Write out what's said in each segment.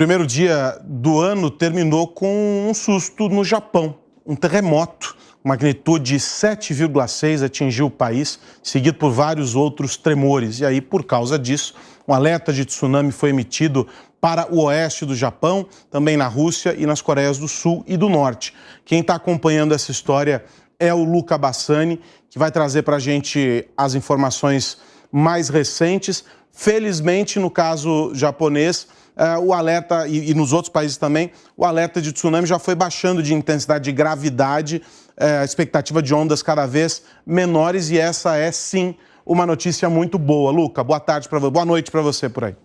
Primeiro dia do ano terminou com um susto no Japão. Um terremoto, magnitude 7,6, atingiu o país, seguido por vários outros tremores. E aí, por causa disso, um alerta de tsunami foi emitido para o oeste do Japão, também na Rússia e nas Coreias do Sul e do Norte. Quem está acompanhando essa história é o Luca Bassani, que vai trazer para a gente as informações mais recentes. Felizmente, no caso japonês, o alerta, e nos outros países também, o alerta de tsunami já foi baixando de intensidade de gravidade, a expectativa de ondas cada vez menores, e essa é, sim, uma notícia muito boa. Luca, boa noite para você por aí.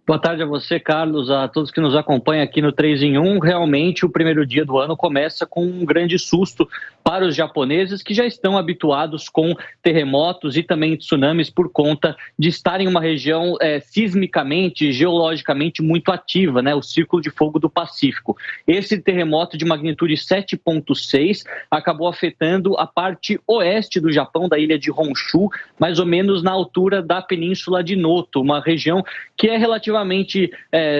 Boa tarde a você, Carlos, a todos que nos acompanham aqui no 3 em 1. Realmente, o primeiro dia do ano começa com um grande susto para os japoneses, que já estão habituados com terremotos e também tsunamis por conta de estar em uma região sismicamente, geologicamente muito ativa, né? O Círculo de Fogo do Pacífico. Esse terremoto de magnitude 7,6 acabou afetando a parte oeste do Japão, da ilha de Honshu, mais ou menos na altura da península de Noto, uma região que é relativamente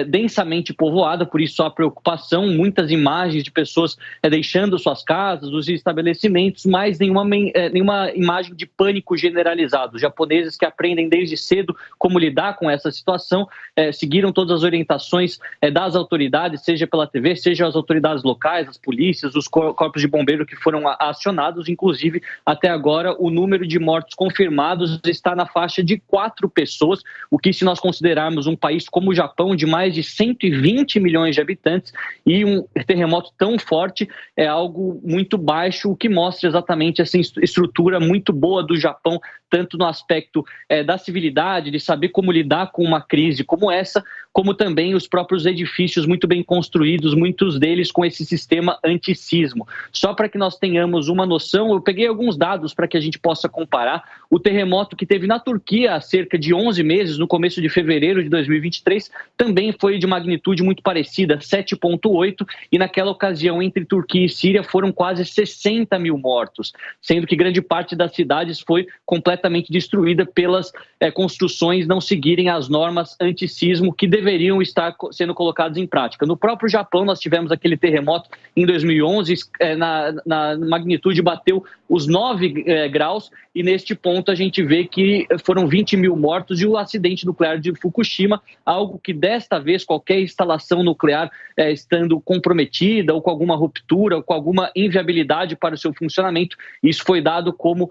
densamente povoada, por isso há preocupação, muitas imagens de pessoas deixando suas casas, os estabelecimentos, mas nenhuma imagem de pânico generalizado. Os japoneses, que aprendem desde cedo como lidar com essa situação, seguiram todas as orientações das autoridades, seja pela TV, seja as autoridades locais, as polícias, os corpos de bombeiro que foram acionados. Inclusive, até agora, o número de mortos confirmados está na faixa de 4 pessoas, o que, se nós considerarmos um país como o Japão, de mais de 120 milhões de habitantes, e um terremoto tão forte, é algo muito baixo, o que mostra exatamente essa estrutura muito boa do Japão, tanto no aspecto da civilidade, de saber como lidar com uma crise como essa, como também os próprios edifícios muito bem construídos, muitos deles com esse sistema antissismo. Só para que nós tenhamos uma noção, eu peguei alguns dados para que a gente possa comparar. O terremoto que teve na Turquia há cerca de 11 meses, no começo de fevereiro de 2023, também foi de magnitude muito parecida, 7,8, e naquela ocasião, entre Turquia e Síria, foram quase 60 mil mortos, sendo que grande parte das cidades foi completamente destruída pelas construções não seguirem as normas antissismo que deveriam estar sendo colocadas em prática. No próprio Japão, nós tivemos aquele terremoto em 2011, na magnitude bateu os 9 graus, e neste ponto a gente vê que foram 20 mil mortos, e o acidente nuclear de Fukushima, algo que desta vez qualquer instalação nuclear estando comprometida ou com alguma ruptura ou com alguma inviabilidade para o seu funcionamento, isso foi dado como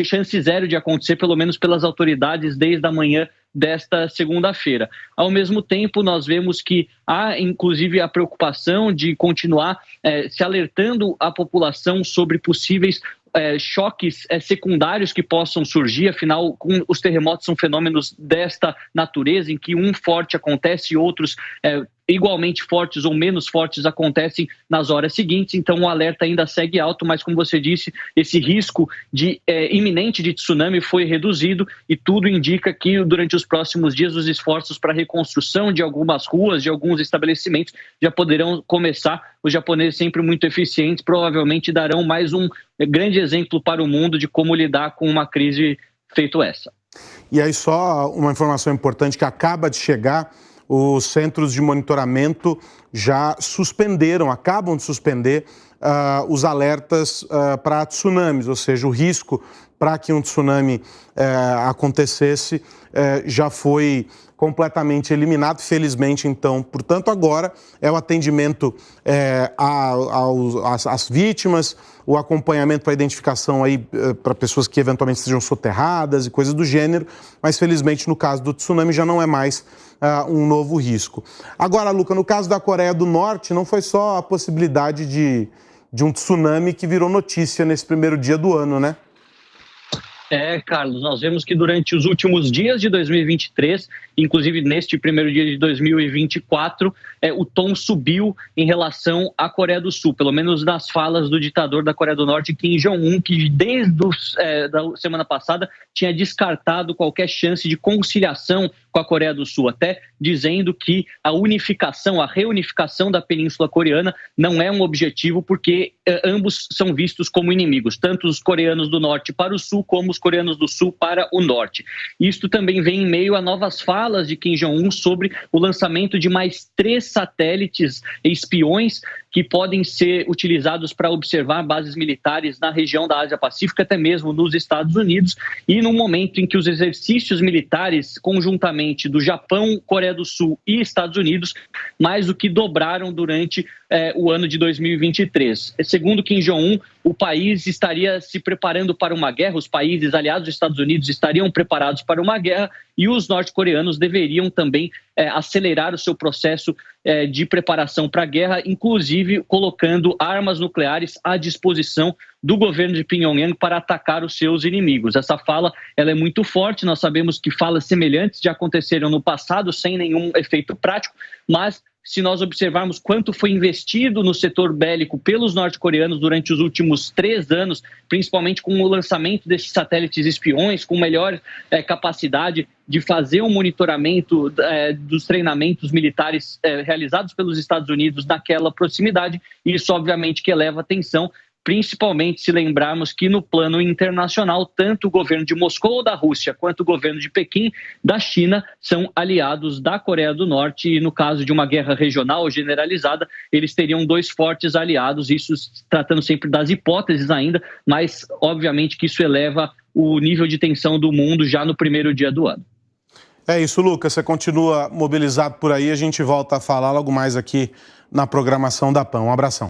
chance zero de acontecer, pelo menos pelas autoridades, desde a manhã desta segunda-feira. Ao mesmo tempo, nós vemos que há, inclusive, a preocupação de continuar se alertando a população sobre possíveis choques secundários que possam surgir. Afinal, os terremotos são fenômenos desta natureza, em que um forte acontece e outros igualmente fortes ou menos fortes acontecem nas horas seguintes. Então o alerta ainda segue alto, mas, como você disse, esse risco iminente de tsunami foi reduzido, e tudo indica que durante os próximos dias os esforços para a reconstrução de algumas ruas, de alguns estabelecimentos, já poderão começar. Os japoneses, sempre muito eficientes, provavelmente darão mais um grande exemplo para o mundo de como lidar com uma crise feito essa. E aí, só uma informação importante que acaba de chegar: os centros de monitoramento já acabam de suspender os alertas para tsunamis, ou seja, o risco para que um tsunami acontecesse já foi completamente eliminado, felizmente. Então, portanto, agora é o atendimento às vítimas, o acompanhamento para a identificação aí para pessoas que eventualmente sejam soterradas e coisas do gênero, mas felizmente no caso do tsunami já não é mais um novo risco. Agora, Luca, no caso da Coreia do Norte, não foi só a possibilidade de um tsunami que virou notícia nesse primeiro dia do ano, né? Carlos, nós vemos que durante os últimos dias de 2023, inclusive neste primeiro dia de 2024, o tom subiu em relação à Coreia do Sul, pelo menos nas falas do ditador da Coreia do Norte, Kim Jong-un, que desde a semana passada tinha descartado qualquer chance de conciliação com a Coreia do Sul, até dizendo que a reunificação da Península Coreana não é um objetivo, porque ambos são vistos como inimigos, tanto os coreanos do norte para o sul, como os coreanos do sul para o norte. Isto também vem em meio a novas falas de Kim Jong-un sobre o lançamento de mais 3 satélites espiões que podem ser utilizados para observar bases militares na região da Ásia-Pacífica, até mesmo nos Estados Unidos, e no momento em que os exercícios militares, conjuntamente do Japão, Coreia do Sul e Estados Unidos, mais do que dobraram durante o ano de 2023. Segundo Kim Jong-un, o país estaria se preparando para uma guerra, os países aliados dos Estados Unidos estariam preparados para uma guerra, e os norte-coreanos deveriam também acelerar o seu processo de preparação para a guerra, inclusive colocando armas nucleares à disposição do governo de Pyongyang para atacar os seus inimigos. Essa fala ela é muito forte, nós sabemos que falas semelhantes já aconteceram no passado sem nenhum efeito prático, mas se nós observarmos quanto foi investido no setor bélico pelos norte-coreanos durante os últimos 3 anos, principalmente com o lançamento desses satélites espiões, com melhor capacidade de fazer um monitoramento dos treinamentos militares realizados pelos Estados Unidos naquela proximidade, isso obviamente que eleva a tensão, principalmente se lembrarmos que no plano internacional, tanto o governo de Moscou, da Rússia, quanto o governo de Pequim, da China, são aliados da Coreia do Norte, e no caso de uma guerra regional generalizada, eles teriam 2 fortes aliados, isso tratando sempre das hipóteses ainda, mas obviamente que isso eleva o nível de tensão do mundo já no primeiro dia do ano. É isso, Lucas, você continua mobilizado por aí, a gente volta a falar logo mais aqui na programação da PAN. Um abração.